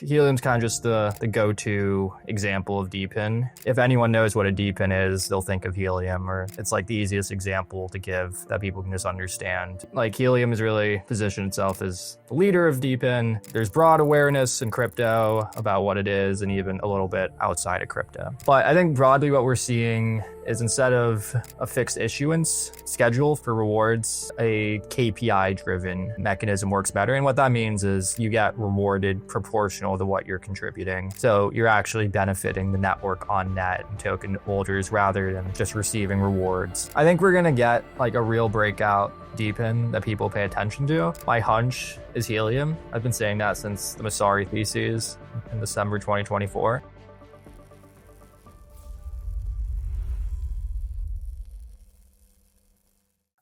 Helium's kind of just the go-to example of DePIN. If anyone knows what a DePIN is, they'll think of Helium, or it's like the easiest example to give that people can just understand. Like Helium has really positioned itself as the leader of DePIN. There's broad awareness in crypto about what it is and even a little bit outside of crypto. But I think broadly what we're seeing is instead of a fixed issuance schedule for rewards, a KPI-driven mechanism works better. And what that means is you get rewarded proportional to what you're contributing. So you're actually benefiting the network on net and token holders rather than just receiving rewards. I think we're gonna get like a real breakout DePIN that people pay attention to. My hunch is Helium. I've been saying that since the Messari theses in December 2024.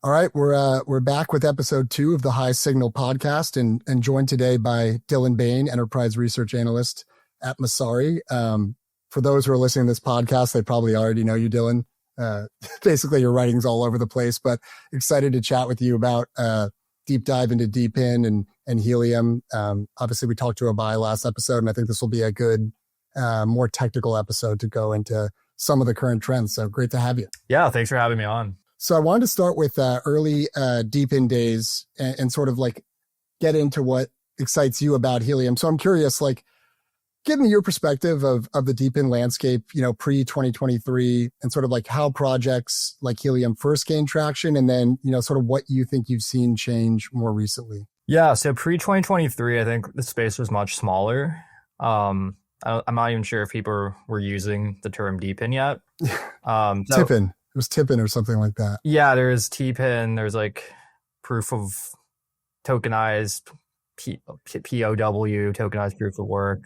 All right, we're back with episode 2 of the High Signal podcast, and joined today by Dylan Bane, enterprise research analyst at Messari. For those who are listening to this podcast, they probably already know you, Dylan. Basically, your writing's all over the place, but excited to chat with you about deep dive into DePIN and Helium. Obviously, we talked to a buy last episode, and I think this will be a good, more technical episode to go into some of the current trends. So great to have you. Yeah, thanks for having me on. So I wanted to start with early DePIN days and sort of like get into what excites you about Helium. So I'm curious, like, give me your perspective of the DePIN landscape, pre-2023, and sort of like how projects like Helium first gained traction, and then, sort of what you think you've seen change more recently. Yeah, so pre-2023, I think the space was much smaller. I'm not even sure if people were using the term DePIN yet. TIPIN. It was TIPIN or something like that. Yeah, there's TPIN. There's like proof of tokenized POW, tokenized proof of work.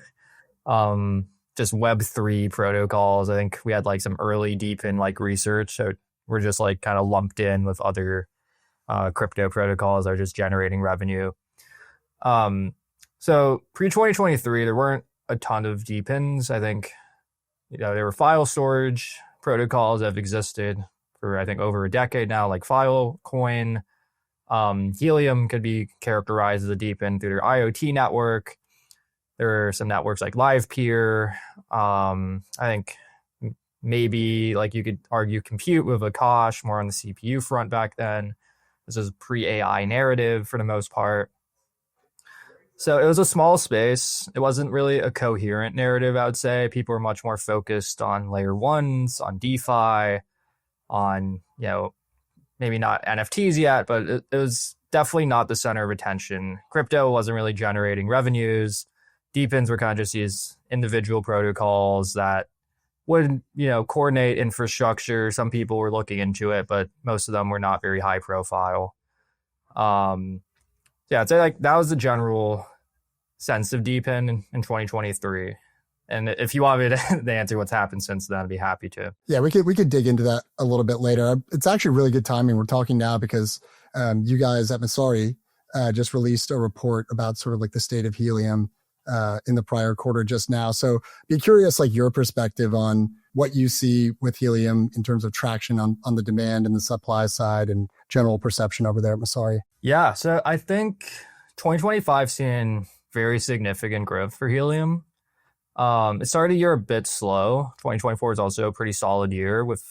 Just Web3 protocols. I think we had like some early DePIN like research. So we're just like kind of lumped in with other crypto protocols that are just generating revenue. So pre-2023, there weren't a ton of DePINs. I think, there were file storage protocols that have existed for, I think, over a decade now, like Filecoin. Helium could be characterized as a DePIN through their IoT network. There are some networks like LivePeer. I think maybe like you could argue compute with Akash, more on the CPU front back then. This is pre-AI narrative for the most part. So it was a small space. It wasn't really a coherent narrative, I would say. People were much more focused on layer ones, on DeFi, on, maybe not NFTs yet, but it was definitely not the center of attention. Crypto wasn't really generating revenues. DePINs were kind of just these individual protocols that would, coordinate infrastructure. Some people were looking into it, but most of them were not very high profile. Yeah, I'd say like that was the general sense of DePIN in 2023. And if you want me to answer what's happened since then, I'd be happy to. Yeah, we could dig into that a little bit later. It's actually really good timing. We're talking now because you guys at Messari just released a report about sort of like the state of Helium in the prior quarter just now. So be curious, like your perspective on what you see with Helium in terms of traction on the demand and the supply side and general perception over there at Messari. Yeah, so I think 2025 seen very significant growth for Helium. It started the year a bit slow. 2024 is also a pretty solid year with,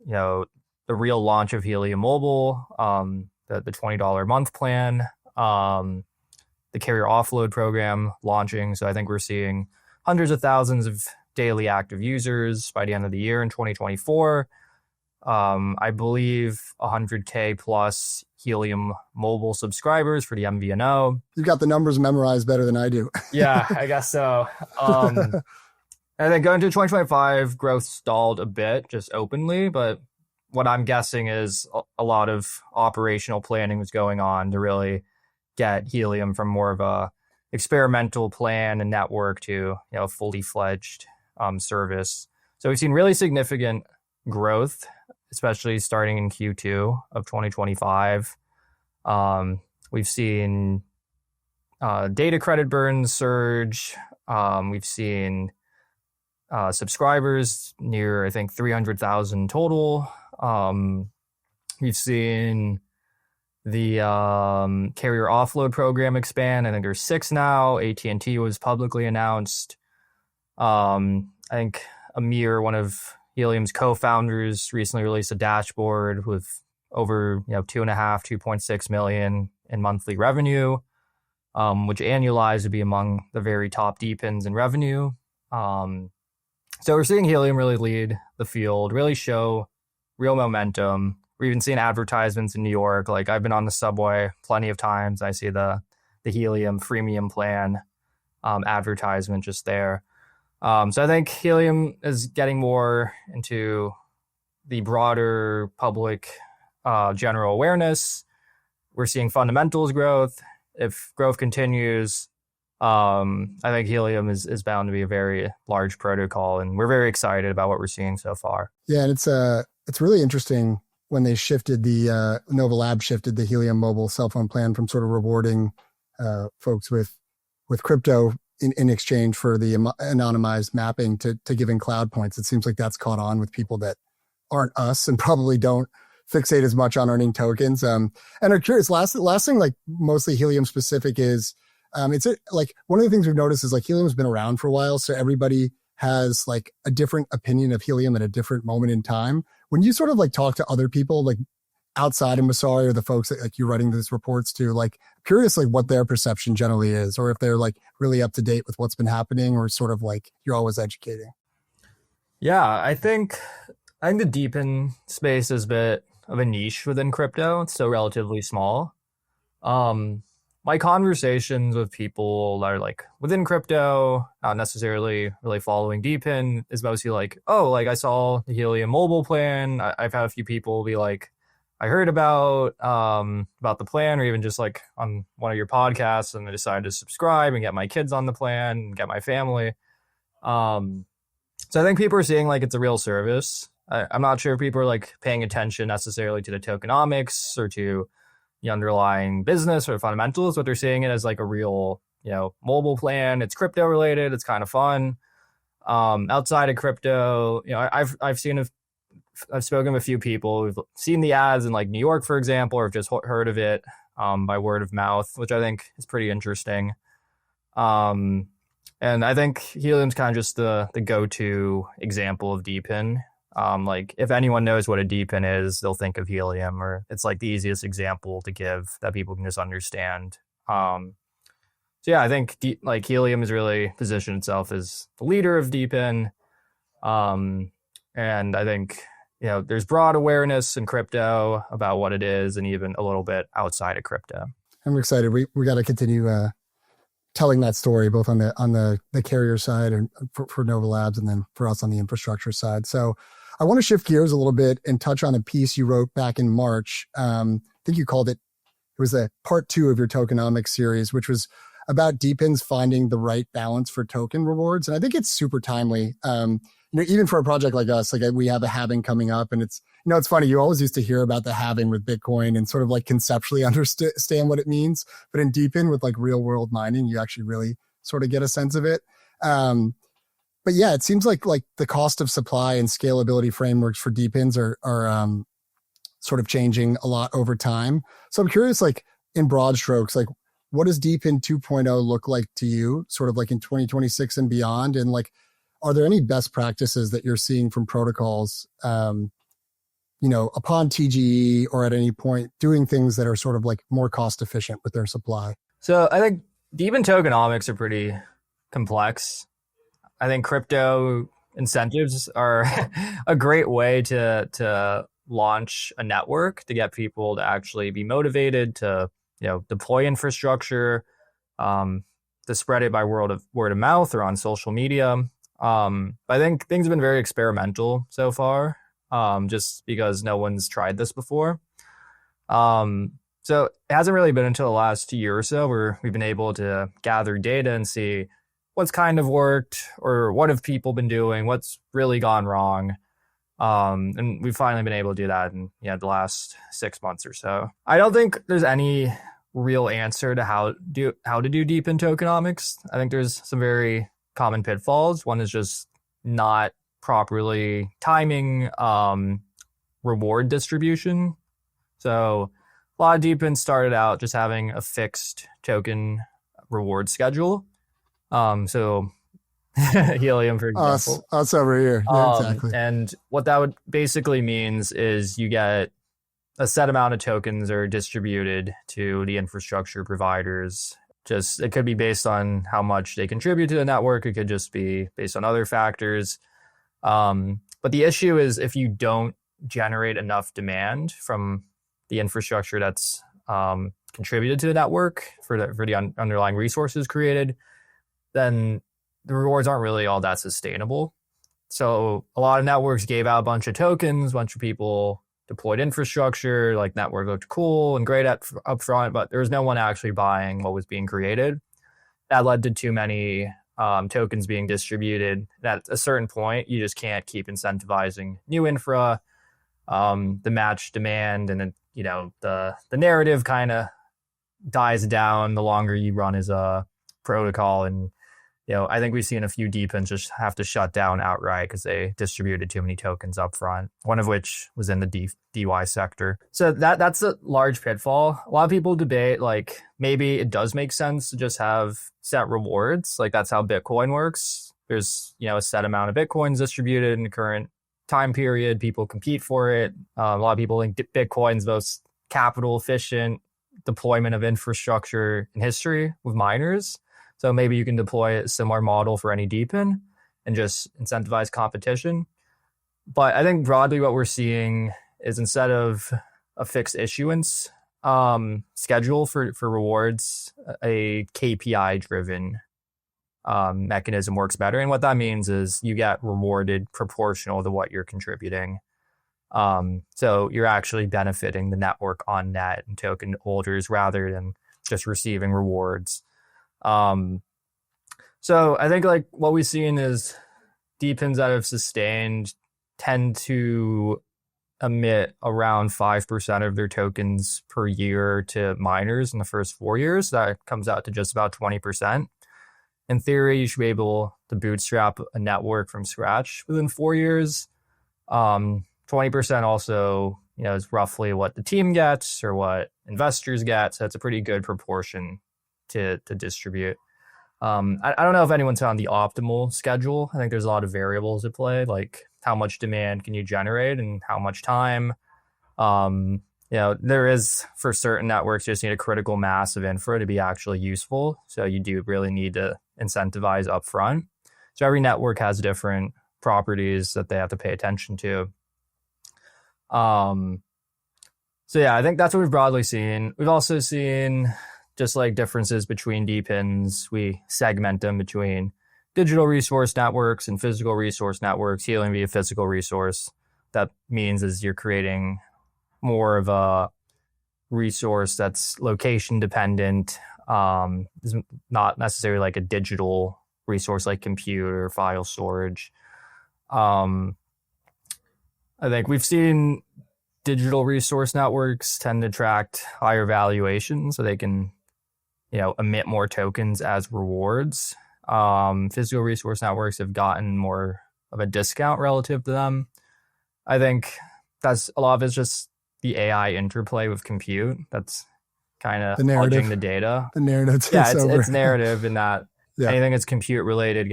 the real launch of Helium Mobile, the $20 a month plan, the carrier offload program launching. So I think we're seeing hundreds of thousands of daily active users by the end of the year in 2024. I believe 100K plus Helium Mobile subscribers for the MVNO. You've got the numbers memorized better than I do. Yeah, I guess so. And then going into 2025, growth stalled a bit, just openly. But what I'm guessing is a lot of operational planning was going on to really get Helium from more of a experimental plan and network to, fully fledged service. So we've seen really significant growth, especially starting in Q2 of 2025. We've seen data credit burns surge. We've seen subscribers near, I think, 300,000 total. We've seen, the carrier offload program expand. I think there's 6 now. AT&T was publicly announced. I think Amir, one of Helium's co-founders, recently released a dashboard with over 2.6 million in monthly revenue, which annualized would be among the very top DePINs in revenue. So we're seeing Helium really lead the field, really show real momentum. We're even seeing advertisements in New York. Like, I've been on the subway plenty of times. I see the Helium freemium plan advertisement just there. So I think Helium is getting more into the broader public general awareness. We're seeing fundamentals growth. If growth continues, I think Helium is bound to be a very large protocol, and we're very excited about what we're seeing so far. Yeah, and it's really interesting when they shifted Nova Lab shifted the Helium Mobile cell phone plan from sort of rewarding folks with crypto in exchange for the anonymized mapping to giving cloud points. It seems like that's caught on with people that aren't us and probably don't fixate as much on earning tokens. And are curious, last thing, like mostly Helium specific is, it's like one of the things we've noticed is like Helium's been around for a while. So everybody has like a different opinion of Helium at a different moment in time. When you sort of like talk to other people, like outside of Messari or the folks that like you're writing these reports to, like curious, like what their perception generally is, or if they're like really up to date with what's been happening, or sort of like you're always educating. Yeah, I think the DePIN space is a bit of a niche within crypto. It's still relatively small. My conversations with people that are like within crypto, not necessarily really following DePIN, is mostly like, oh, like I saw the Helium Mobile plan. I've had a few people be like, I heard about the plan, or even just like on one of your podcasts, and I decided to subscribe and get my kids on the plan and get my family. So I think people are seeing like it's a real service. I'm not sure if people are like paying attention necessarily to the tokenomics or to the underlying business or fundamentals, but they're seeing it as like a real, mobile plan. It's crypto related. It's kind of fun. Outside of crypto, I've spoken with a few people who've seen the ads in like New York, for example, or have just heard of it by word of mouth, which I think is pretty interesting. And I think Helium's kind of just the go-to example of DePIN. Like if anyone knows what a DePIN is, they'll think of Helium, or it's like the easiest example to give that people can just understand. So yeah, I think like Helium has really positioned itself as the leader of DePIN. And I think, there's broad awareness in crypto about what it is, and even a little bit outside of crypto. I'm excited. We got to continue telling that story, both on the carrier side and for Nova Labs, and then for us on the infrastructure side. So I want to shift gears a little bit and touch on a piece you wrote back in March. I think you called it was a part 2 of your tokenomics series, which was about DePINs finding the right balance for token rewards. And I think it's super timely. Even for a project like us, like we have a halving coming up, and it's, it's funny. You always used to hear about the halving with Bitcoin and sort of like conceptually understand what it means. But in DePIN with like real world mining, you actually really sort of get a sense of it. But yeah, it seems like the cost of supply and scalability frameworks for DePINs are sort of changing a lot over time. So I'm curious, like in broad strokes, like what does DePIN 2.0 look like to you, sort of like in 2026 and beyond? And like, are there any best practices that you're seeing from protocols, upon TGE or at any point doing things that are sort of like more cost efficient with their supply? So I think DePIN tokenomics are pretty complex. I think crypto incentives are a great way to launch a network, to get people to actually be motivated to, deploy infrastructure, to spread it by word of mouth or on social media. I think things have been very experimental so far, just because no one's tried this before. So it hasn't really been until the last year or so where we've been able to gather data and see what's kind of worked, or what have people been doing, what's really gone wrong. And we've finally been able to do that in the last 6 months or so. I don't think there's any real answer to how to do DePIN tokenomics. I think there's some very common pitfalls. One is just not properly timing reward distribution. So a lot of DePIN started out just having a fixed token reward schedule. So Helium, for example. Us over here. Yeah, exactly. And what that would basically means is you get a set amount of tokens are distributed to the infrastructure providers. Just it could be based on how much they contribute to the network. It could just be based on other factors. But the issue is if you don't generate enough demand from the infrastructure that's contributed to the network for the underlying resources created, then the rewards aren't really all that sustainable. So a lot of networks gave out a bunch of tokens, a bunch of people deployed infrastructure, like network looked cool and great up front, but there was no one actually buying what was being created. That led to too many tokens being distributed. At a certain point, you just can't keep incentivizing new infra, the match demand, and then the narrative kind of dies down the longer you run as a protocol. And I think we've seen a few DePINs just have to shut down outright because they distributed too many tokens up front, one of which was in the DY sector. So that's a large pitfall. A lot of people debate, like, maybe it does make sense to just have set rewards. Like, that's how Bitcoin works. There's, a set amount of Bitcoins distributed in the current time period. People compete for it. A lot of people think Bitcoin's most capital efficient deployment of infrastructure in history with miners. So maybe you can deploy a similar model for any DePIN and just incentivize competition. But I think broadly what we're seeing is instead of a fixed issuance schedule for rewards, a KPI-driven mechanism works better. And what that means is you get rewarded proportional to what you're contributing. So you're actually benefiting the network on net and token holders rather than just receiving rewards. So I think like what we've seen is DePINs that have sustained tend to emit around 5% of their tokens per year to miners in the first 4 years. That comes out to just about 20%. In theory, you should be able to bootstrap a network from scratch within 4 years. 20% also, is roughly what the team gets or what investors get. So it's a pretty good proportion to distribute. I don't know if anyone's found the optimal schedule. I think there's a lot of variables at play, like how much demand can you generate and how much time. There is, for certain networks, you just need a critical mass of infra to be actually useful. So you do really need to incentivize upfront. So every network has different properties that they have to pay attention to. So yeah, I think that's what we've broadly seen. We've also seen just like differences between DePINs. We segment them between digital resource networks and physical resource networks. Helium via physical resource. That means is you're creating more of a resource that's location dependent. Is not necessarily like a digital resource like compute or file storage. I think we've seen digital resource networks tend to attract higher valuation, so they can emit more tokens as rewards. Physical resource networks have gotten more of a discount relative to them. I think that's a lot of it's just the AI interplay with compute. That's kind of fudging the data. The narrative. Yeah, it's narrative in that anything that's compute related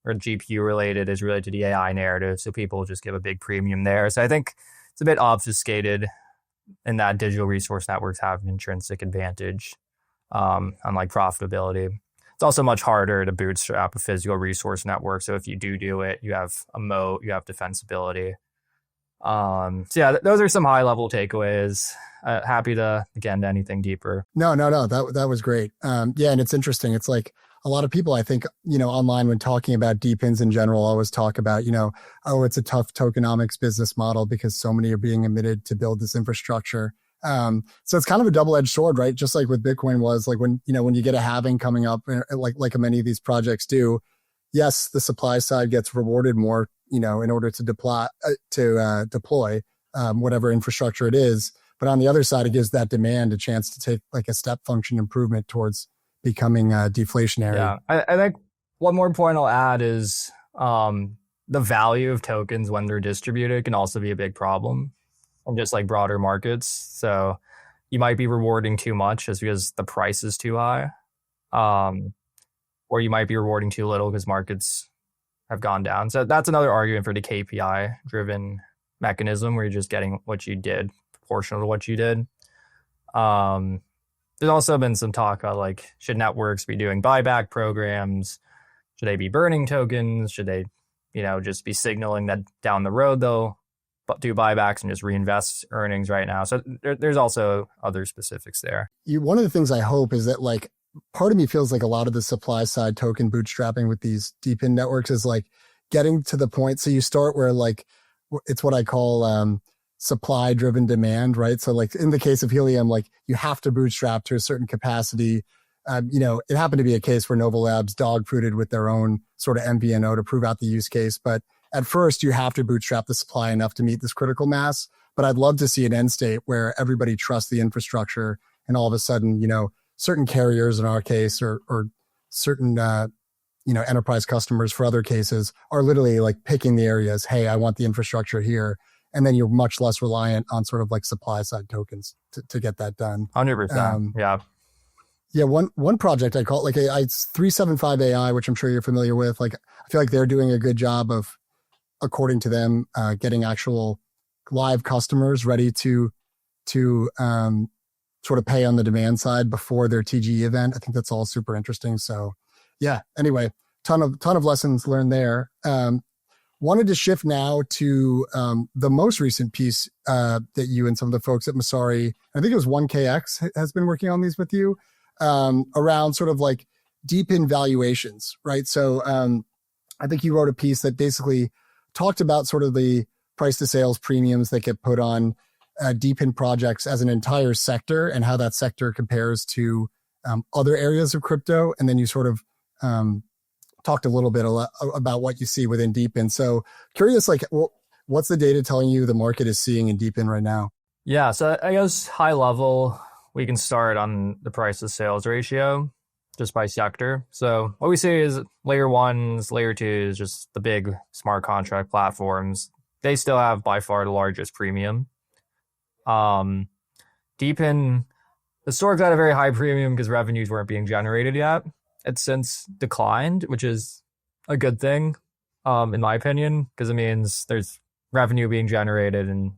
or GPU related is related to the AI narrative. So people just give a big premium there. So I think it's a bit obfuscated in that digital resource networks have an intrinsic advantage on like profitability. It's also much harder to bootstrap a physical resource network. So if you do it, you have a moat, you have defensibility. So yeah, those are some high level takeaways. Happy to get into anything deeper. No. That was great. And it's interesting. It's like a lot of people, I think, online when talking about DePINs in general, always talk about, it's a tough tokenomics business model because so many are being emitted to build this infrastructure. So it's kind of a double-edged sword, right? Just like with Bitcoin was like when you get a halving coming up, like many of these projects do, yes, the supply side gets rewarded more, in order to deploy whatever infrastructure it is. But on the other side, it gives that demand a chance to take like a step function improvement towards becoming deflationary. Yeah, I think one more point I'll add is the value of tokens when they're distributed can also be a big problem on just like broader markets. So you might be rewarding too much just because the price is too high. Or you might be rewarding too little because markets have gone down. So that's another argument for the KPI-driven mechanism where you're just getting what you did, proportional to what you did. There's also been some talk about like, should networks be doing buyback programs? Should they be burning tokens? Should they, just be signaling that down the road they'll do buybacks and just reinvest earnings right now? So there's also other specifics there. One of the things I hope is that like, part of me feels like a lot of the supply side token bootstrapping with these DePIN networks is like getting to the point. So you start where like, it's what I call supply driven demand, right? So like in the case of Helium, like you have to bootstrap to a certain capacity. It happened to be a case where Nova Labs dogfooded with their own sort of MVNO to prove out the use case. But at first you have to bootstrap the supply enough to meet this critical mass. But I'd love to see an end state where everybody trusts the infrastructure and all of a sudden, certain carriers in our case or certain, enterprise customers for other cases are literally like picking the areas. Hey, I want the infrastructure here. And then you're much less reliant on sort of like supply side tokens to get that done. 100%. Yeah. Yeah. One project I call it it's 375 AI, which I'm sure you're familiar with. Like, I feel like they're doing a good job of, according to them, getting actual live customers ready to sort of pay on the demand side before their TGE event. I think that's all super interesting. So yeah, anyway, ton of lessons learned there. Wanted to shift now to the most recent piece that you and some of the folks at Messari, I think it was 1KX, has been working on these with you around sort of like DePIN valuations, right? So I think you wrote a piece that basically talked about sort of the price to sales premiums that get put on DePIN projects as an entire sector and how that sector compares to other areas of crypto. And then you sort of talked a little bit about what you see within DePIN. So curious, like what's the data telling you the market is seeing in DePIN right now? Yeah, so I guess high level, we can start on the price to sales ratio just by sector. So what we see is layer ones, layer twos, just the big smart contract platforms. They still have by far the largest premium. DePIN historically had a very high premium because revenues weren't being generated yet. It's since declined, which is a good thing, in my opinion, because it means there's revenue being generated and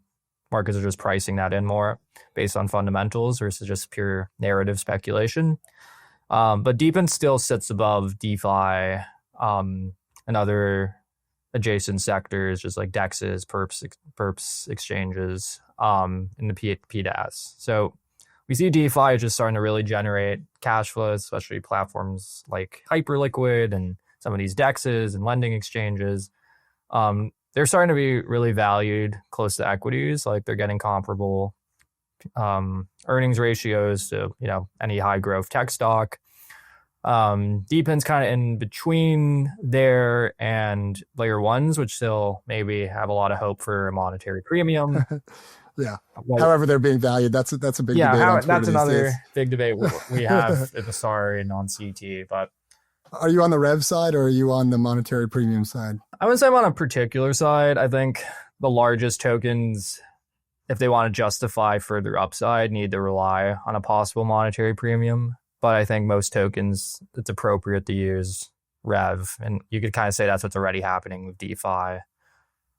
markets are just pricing that in more based on fundamentals versus just pure narrative speculation. But DePIN still sits above DeFi and other adjacent sectors, just like DEXs, perps exchanges, in the PDAS. So we see DeFi just starting to really generate cash flows, especially platforms like Hyperliquid and some of these DEXs and lending exchanges. They're starting to be really valued close to equities, like they're getting comparable earnings ratios to any high growth tech stock. DePIN's kind of in between there and layer ones, which still maybe have a lot of hope for a monetary premium. Yeah. However, they're being valued. That's a big debate. That's another big debate we have at Messari and on CT. But are you on the rev side or are you on the monetary premium side? I would say I'm on a particular side. I think the largest tokens, if they want to justify further upside, need to rely on a possible monetary premium. But I think most tokens, it's appropriate to use rev. And you could kind of say that's what's already happening with DeFi.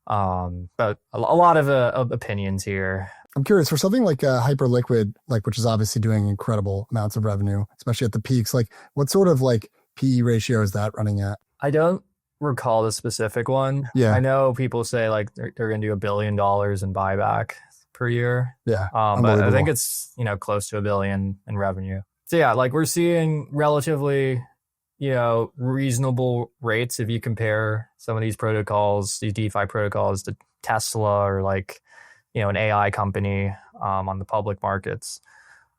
But a lot of opinions here. I'm curious, for something like Hyperliquid, which is obviously doing incredible amounts of revenue, especially at the peaks, like what sort of like PE ratio is that running at? I don't recall the specific one. Yeah. I know people say like they're going to do $1 billion in buyback per year. Yeah. But I think it's, close to $1 billion in revenue. So yeah, like we're seeing relatively, reasonable rates if you compare some of these protocols, these DeFi protocols to Tesla or like, an AI company on the public markets.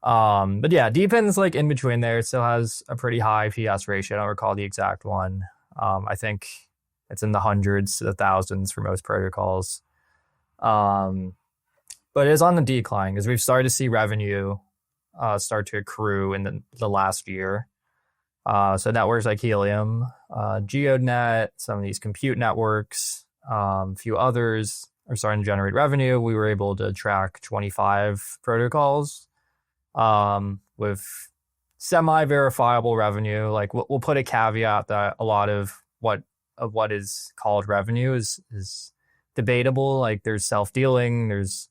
But yeah, DePIN is like in between there. It still has a pretty high PS ratio. I don't recall the exact one. I think it's in the hundreds to the thousands for most protocols. But it is on the decline because we've started to see revenue start to accrue in the last year. So networks like Helium, GeoNet, some of these compute networks, a few others are starting to generate revenue. We were able to track 25 protocols with semi-verifiable revenue. Like we'll put a caveat that a lot of what is called revenue is debatable. Like there's self-dealing, there's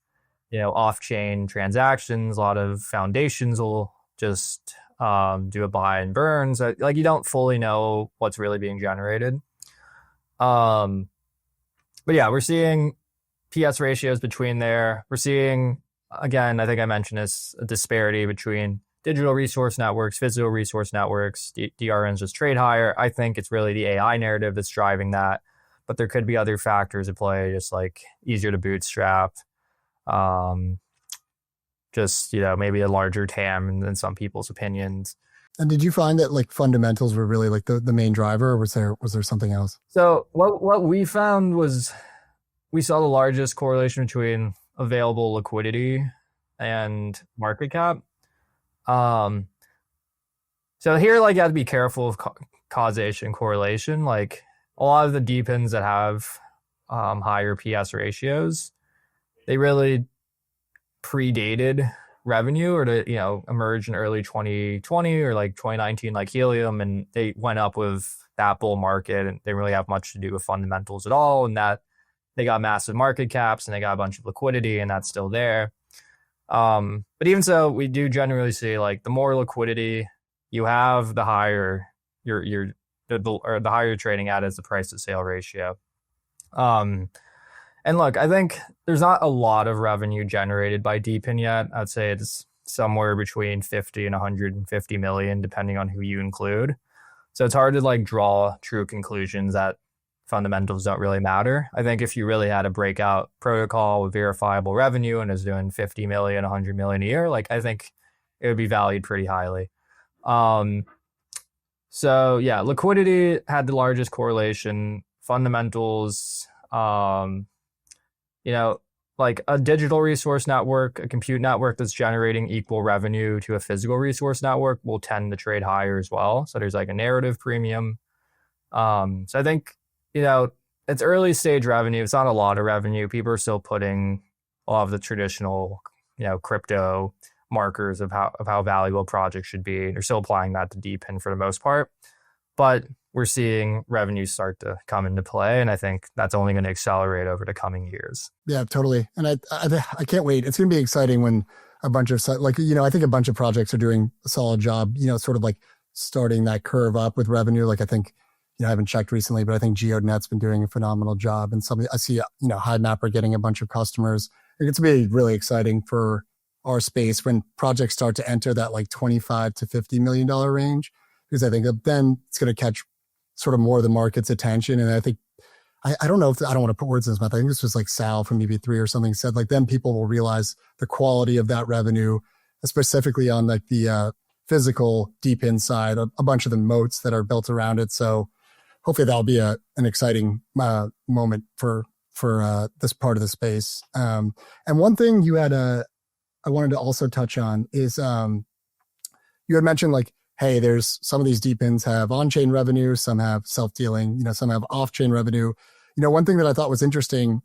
off-chain transactions. A lot of foundations will just do a buy and burn. So like you don't fully know what's really being generated. But yeah, we're seeing PS ratios between there. We're seeing, again, I think I mentioned this, a disparity between digital resource networks, physical resource networks. DRNs just trade higher. I think it's really the AI narrative that's driving that. But there could be other factors at play, just like easier to bootstrap. Just, maybe a larger TAM than some people's opinions. And did you find that like fundamentals were really like the main driver, or was there something else? So what we found was we saw the largest correlation between available liquidity and market cap. So here, like, you have to be careful of causation correlation. Like a lot of the DePINs that have higher PS ratios, they really predated revenue or to emerge in early 2020 or like 2019, like Helium, and they went up with that bull market and they didn't really have much to do with fundamentals at all, and that they got massive market caps and they got a bunch of liquidity, and that's still there. But even so, we do generally see like the more liquidity you have, the higher the higher you're trading at is the price to sale ratio. And look, I think there's not a lot of revenue generated by DePIN yet. I'd say it's somewhere between 50 and 150 million, depending on who you include. So it's hard to like draw true conclusions that fundamentals don't really matter. I think if you really had a breakout protocol with verifiable revenue and is doing 50 million, 100 million a year, like I think it would be valued pretty highly. So yeah, liquidity had the largest correlation. Fundamentals, like a digital resource network, a compute network that's generating equal revenue to a physical resource network will tend to trade higher as well. So there's like a narrative premium. So I think, it's early stage revenue. It's not a lot of revenue. People are still putting a lot of the traditional, crypto markers of how valuable projects should be. They're still applying that to DePIN for the most part. But we're seeing revenue start to come into play, and I think that's only going to accelerate over the coming years. Yeah, totally. And I can't wait. It's going to be exciting when a bunch of I think a bunch of projects are doing a solid job, sort of like starting that curve up with revenue. Like I think, I haven't checked recently, but I think GeoNet's been doing a phenomenal job. And I see, HiveMapper getting a bunch of customers. It's going to be really exciting for our space when projects start to enter that like $25 to $50 million range, because I think then it's going to catch sort of more of the market's attention. And I think, I don't know if, I don't want to put words in his mouth. I think this was like Sal from EV3 or something said, like then people will realize the quality of that revenue, specifically on like the physical DePIN side, a bunch of the moats that are built around it. So hopefully that'll be an exciting moment for this part of the space. And one thing you had, I wanted to also touch on is you had mentioned like, hey, there's some of these DePINs have on-chain revenue, some have self-dealing, some have off-chain revenue. One thing that I thought was interesting,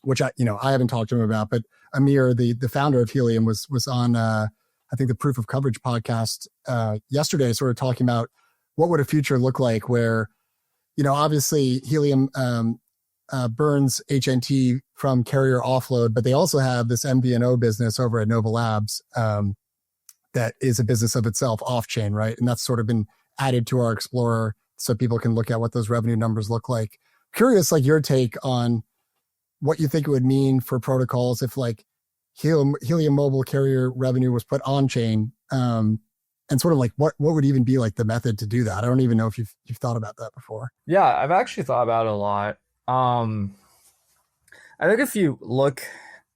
which I haven't talked to him about, but Amir, the founder of Helium, was on I think the Proof of Coverage podcast yesterday, sort of talking about what would a future look like where, obviously Helium burns HNT from carrier offload, but they also have this MVNO business over at Nova Labs that is a business of itself off-chain, right? And that's sort of been added to our Explorer so people can look at what those revenue numbers look like. Curious, like your take on what you think it would mean for protocols if like Helium Mobile carrier revenue was put on-chain, and sort of like what would even be like the method to do that? I don't even know if you've thought about that before. Yeah, I've actually thought about it a lot. I think if you look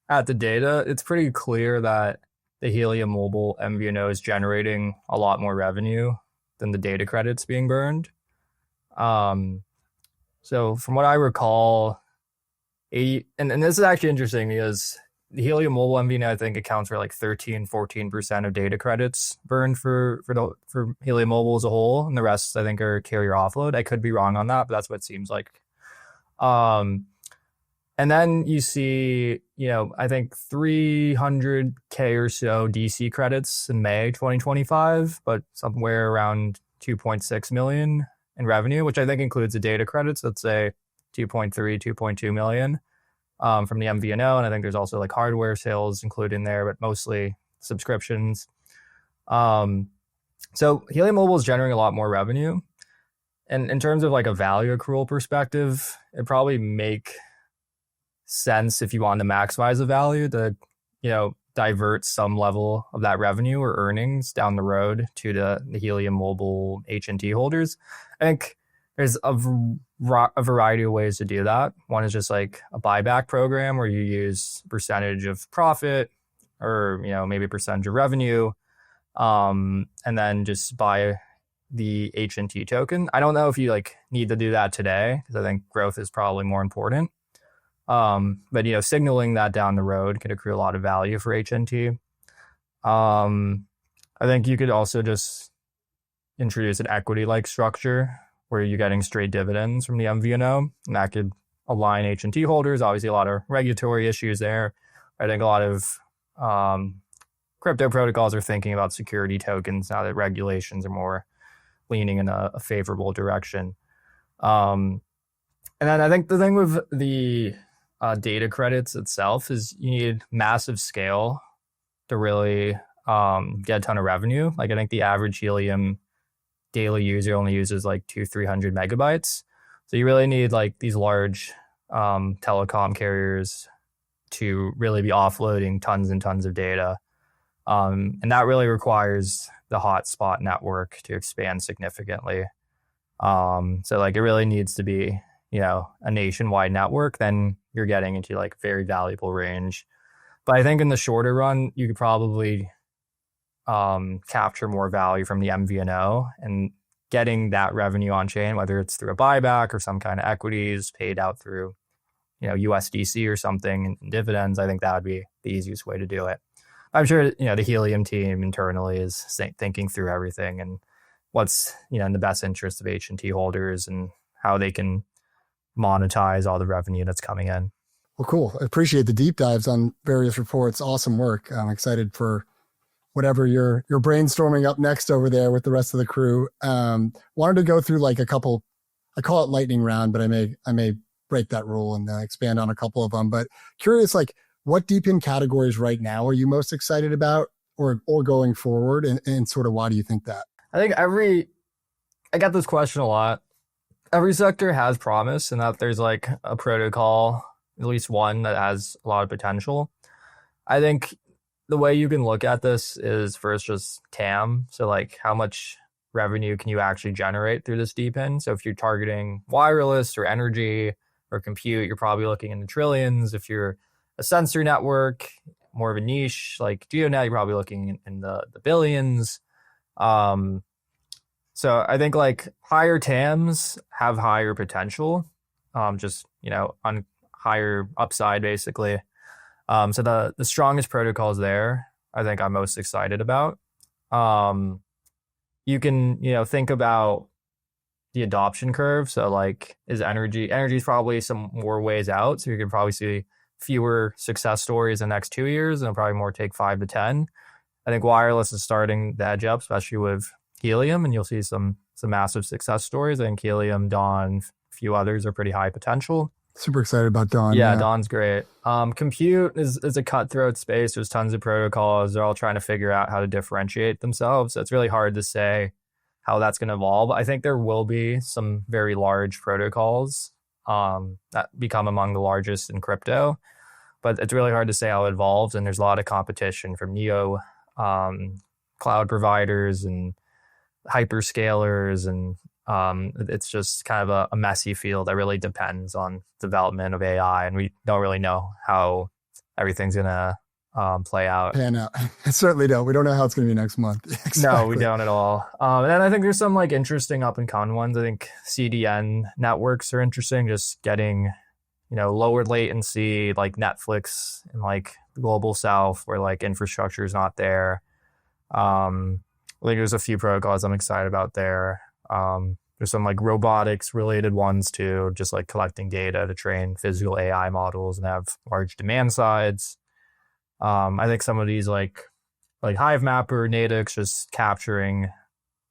at the data, it's pretty clear that the Helium Mobile MVNO is generating a lot more revenue than the data credits being burned. So from what I recall, and this is actually interesting because the Helium Mobile MVNO, I think, accounts for like 13-14% of data credits burned for Helium Mobile as a whole, and the rest I think are carrier offload. I could be wrong on that, but that's what it seems like. And And then you see, I think 300K or so DC credits in May 2025, but somewhere around 2.6 million in revenue, which I think includes the data credits. Let's say 2.3, 2.2 million from the MVNO. And I think there's also like hardware sales included in there, but mostly subscriptions. So Helium Mobile is generating a lot more revenue. And in terms of like a value accrual perspective, it probably make sense if you want to maximize the value to, divert some level of that revenue or earnings down the road to the Helium Mobile HNT holders. I think there's a variety of ways to do that. One is just like a buyback program where you use percentage of profit or, maybe a percentage of revenue, and then just buy the HNT token. I don't know if you like need to do that today because I think growth is probably more important. But signaling that down the road could accrue a lot of value for HNT. I think you could also just introduce an equity-like structure where you're getting straight dividends from the MVNO, and that could align HNT holders. Obviously, a lot of regulatory issues there. I think a lot of crypto protocols are thinking about security tokens now that regulations are more leaning in a favorable direction. And then I think the thing with the data credits itself is you need massive scale to really get a ton of revenue. Like I think the average Helium daily user only uses like 200-300 megabytes. So you really need like these large telecom carriers to really be offloading tons and tons of data. And that really requires the hotspot network to expand significantly. So like it really needs to be, a nationwide network. Then you're getting into like very valuable range. But I think in the shorter run, you could probably capture more value from the MVNO and getting that revenue on chain, whether it's through a buyback or some kind of equities paid out through, USDC or something and dividends. I think that would be the easiest way to do it. I'm sure, the Helium team internally is thinking through everything and what's, in the best interest of HNT holders and how they can monetize all the revenue that's coming in. Well, cool. I appreciate the deep dives on various reports. Awesome work. I'm excited for whatever you're brainstorming up next over there with the rest of the crew. Wanted to go through like a couple, I call it lightning round, but I may break that rule and expand on a couple of them. But curious, like what DePIN categories right now are you most excited about or going forward? And sort of why do you think that? I think I get this question a lot. Every sector has promise and that there's like a protocol, at least one that has a lot of potential. I think the way you can look at this is first just TAM. So like how much revenue can you actually generate through this DePIN? So if you're targeting wireless or energy or compute, you're probably looking in the trillions. If you're a sensor network, more of a niche like GeoNet, you're probably looking in the billions. So I think like higher TAMs have higher potential, just, on higher upside basically. So the strongest protocols there, I think I'm most excited about. You can, think about the adoption curve. So like energy is probably some more ways out. So you can probably see fewer success stories in the next 2 years and it'll probably more take 5 to 10. I think wireless is starting to edge up, especially with Helium, and you'll see some massive success stories. I think Helium, Dawn, a few others are pretty high potential. Super excited about Dawn. Yeah, Dawn's great. Compute is a cutthroat space. There's tons of protocols. They're all trying to figure out how to differentiate themselves. So it's really hard to say how that's going to evolve. I think there will be some very large protocols that become among the largest in crypto, but it's really hard to say how it evolves. And there's a lot of competition from neo cloud providers and hyperscalers, and it's just kind of a messy field that really depends on development of AI, and we don't really know how everything's gonna play out. Pan out. I certainly don't. We don't know how it's gonna be next month. Exactly. No, we don't at all. And then I think there's some like interesting up and coming ones. I think CDN networks are interesting, just getting lower latency like Netflix in like the global south where like infrastructure is not there. I think there's a few protocols I'm excited about there. There's some like robotics related ones too, just like collecting data to train physical AI models and have large demand sides. I think some of these like Hive Mapper, Nadix, just capturing,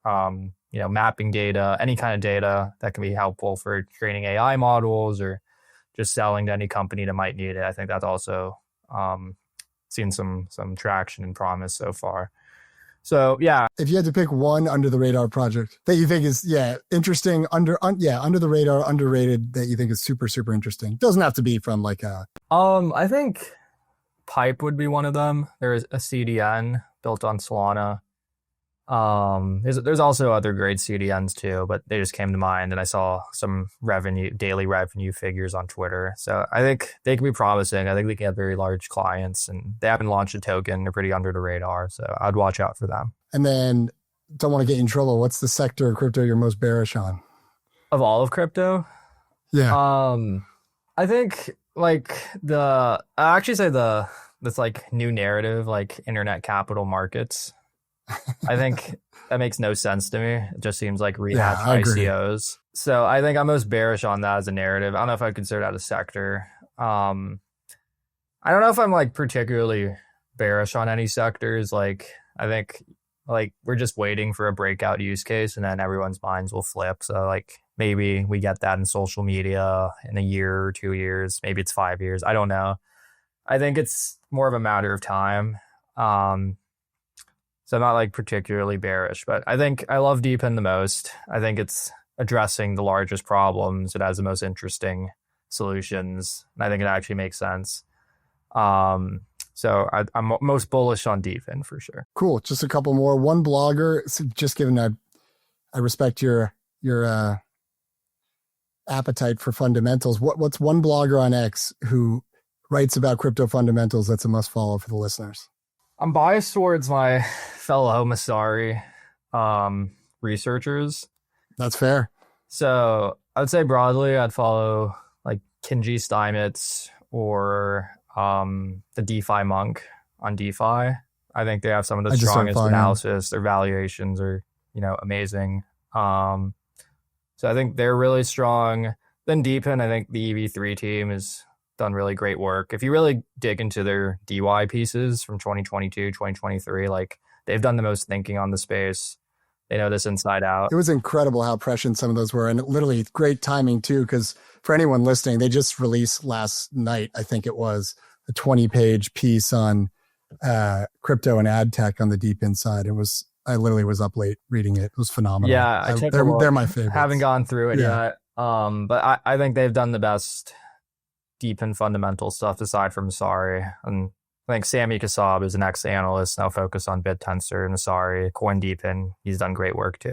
mapping data, any kind of data that can be helpful for training AI models or just selling to any company that might need it. I think that's also seen some traction and promise so far. So yeah, if you had to pick one under the radar project that you think is interesting, under the radar, underrated, that you think is super super interesting, doesn't have to be from like a. I think Pipe would be one of them. There's a CDN built on Solana. There's also other great CDNs too, but they just came to mind, and I saw some daily revenue figures on Twitter. So I think they can be promising. I think they can have very large clients, and they haven't launched a token. They're pretty under the radar, so I'd watch out for them. And then, don't want to get you in trouble, what's the sector of crypto you're most bearish on? Of all of crypto? Yeah. I think this like new narrative, like internet capital markets. I think that makes no sense to me. It just seems like rehashed ICOs. So I think I'm most bearish on that as a narrative. I don't know if I'd consider that a sector. I don't know if I'm like particularly bearish on any sectors. Like I think like we're just waiting for a breakout use case, and then everyone's minds will flip. So like maybe we get that in social media in a year or 2 years. Maybe it's 5 years. I don't know. I think it's more of a matter of time. So I'm not like particularly bearish, but I think I love DePIN the most. I think it's addressing the largest problems. It has the most interesting solutions, and I think it actually makes sense. So I'm most bullish on DePIN for sure. Cool. Just a couple more. One blogger, just given I respect your appetite for fundamentals. What's one blogger on X who writes about crypto fundamentals that's a must follow for the listeners? I'm biased towards my fellow Messari researchers. That's fair. So I would say broadly, I'd follow like Kinji Steinmetz or the DeFi Monk on DeFi. I think they have some of the strongest analysis. Their valuations are, amazing. So I think they're really strong. Then DePIN, I think the EV3 team is done really great work. If you really dig into their DY pieces from 2022, 2023, like they've done the most thinking on the space. They know this inside out. It was incredible how prescient some of those were, and literally great timing too, because for anyone listening, they just released last night, I think it was, a 20-page piece on crypto and ad tech on the DePIN side. I literally was up late reading it. It was phenomenal. Yeah, they're my favorite. Haven't gone through it yet. But I think they've done the best DePIN fundamental stuff aside from Messari. And I think Sami Kassab is an ex-analyst now focused on BitTensor, Messari, Coin DePIN. He's done great work too.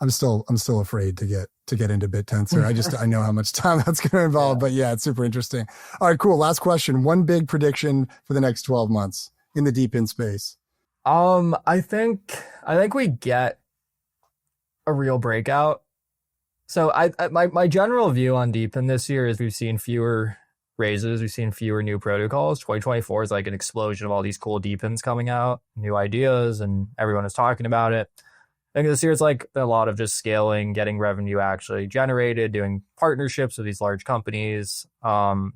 I'm still afraid to get into BitTensor. I know how much time that's going to involve, but yeah, it's super interesting. All right, cool. Last question. One big prediction for the next 12 months in the DePIN space. I think we get a real breakout. So my general view on DePIN this year is we've seen fewer raises, we've seen fewer new protocols. 2024 is like an explosion of all these cool DePINs coming out, new ideas, and everyone is talking about it. I think this year it's like a lot of just scaling, getting revenue actually generated, doing partnerships with these large companies. I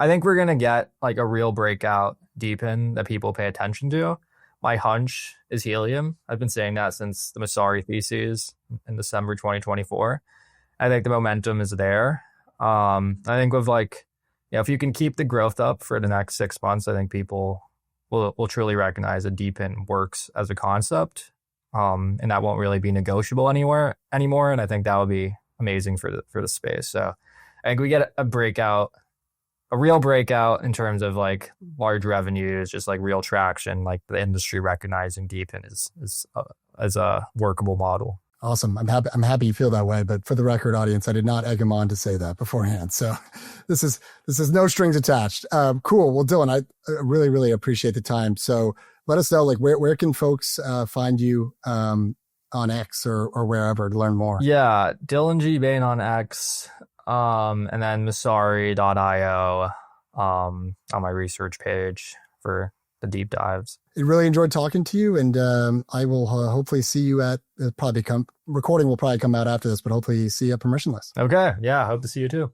think we're gonna get like a real breakout DePIN that people pay attention to. My hunch is Helium. I've been saying that since the Messari theses in December 2024. I think the momentum is there. I think with if you can keep the growth up for the next 6 months, I think people will truly recognize that DePIN works as a concept. And that won't really be negotiable anymore. And I think that would be amazing for the space. So I think we get a real breakout in terms of like large revenues, just like real traction, like the industry recognizing DePIN as a workable model. Awesome. I'm happy you feel that way, but for the record, audience, I did not egg him on to say that beforehand. So this is no strings attached. Cool. Well, Dylan, I really, really appreciate the time. So let us know, like, where can folks find you on X or wherever to learn more? Yeah, Dylan G. Bane on X, and then Messari.io on my research page for the deep dives. I really enjoyed talking to you, and I will hopefully see you at recording will probably come out after this, but hopefully see you at Permissionless. Okay. Yeah. Hope to see you too.